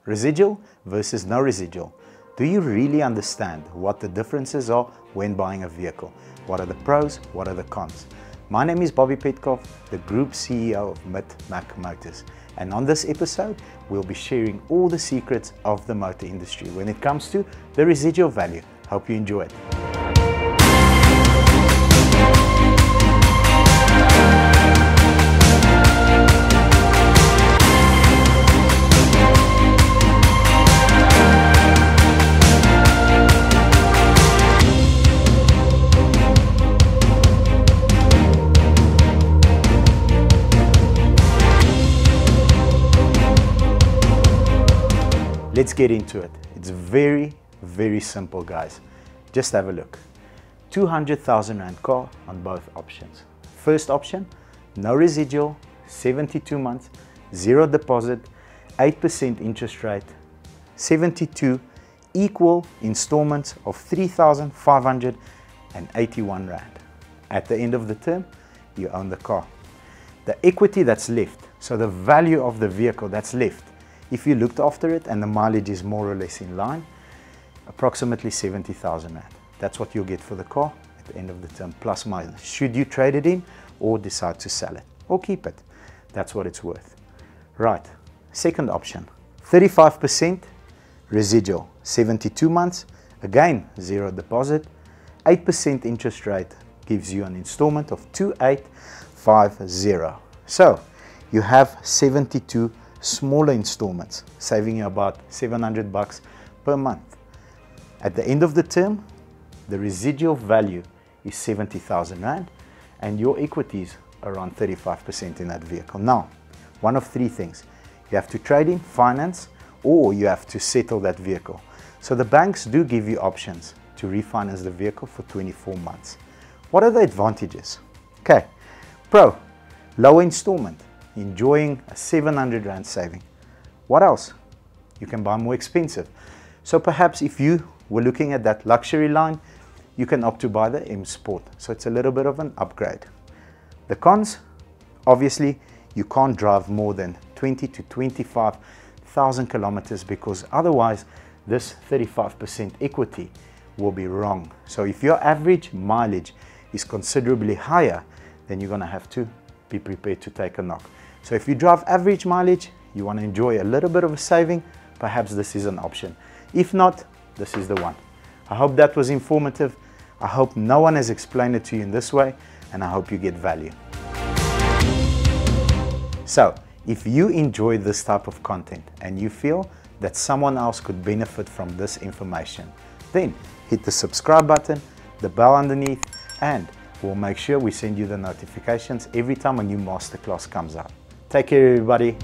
Residual versus no residual. Do you really understand what the differences are when buying a vehicle? What are the pros? What are the cons? My name is Petkov, the Group CEO of Mit-Mak Motors. And on this episode, we'll be sharing all the secrets of the motor industry when it comes to the residual value. Hope you enjoy it. Let's get into it. It's very, very simple, guys. Just have a look. 200,000 Rand car on both options. First option, no residual, 72 months, 0 deposit, 8% interest rate, 72 equal installments of 3,581 Rand. At the end of the term, you own the car. The equity that's left, so the value of the vehicle that's left, if you looked after it and the mileage is more or less in line, approximately 70,000 Rand. That's what you'll get for the car at the end of the term, plus minus. Should you trade it in or decide to sell it or keep it, that's what it's worth. Right, second option, 35% residual, 72 months, again, 0 deposit, 8% interest rate gives you an installment of 2,850. So you have 72 smaller installments, saving you about 700 bucks per month. At the end of the term, the residual value is 70,000 Rand and your equity is around 35% in that vehicle. Now, one of three things. You have to trade in, finance, or you have to settle that vehicle. So the banks do give you options to refinance the vehicle for 24 months. What are the advantages? Okay, pro, lower installment. Enjoying a 700 Rand saving. What else? You can buy more expensive. So perhaps if you were looking at that luxury line, you can opt to buy the M Sport. So it's a little bit of an upgrade. The cons, obviously, you can't drive more than 20 to 25,000 kilometers because otherwise this 35% equity will be wrong. So if your average mileage is considerably higher, then you're going to have to be prepared to take a knock. So if you drive average mileage, you want to enjoy a little bit of a saving, perhaps this is an option. If not, this is the one. I hope that was informative. I hope no one has explained it to you in this way, and I hope you get value. So if you enjoy this type of content and you feel that someone else could benefit from this information, then hit the subscribe button, the bell underneath, and we'll make sure we send you the notifications every time a new masterclass comes out. Take care, everybody.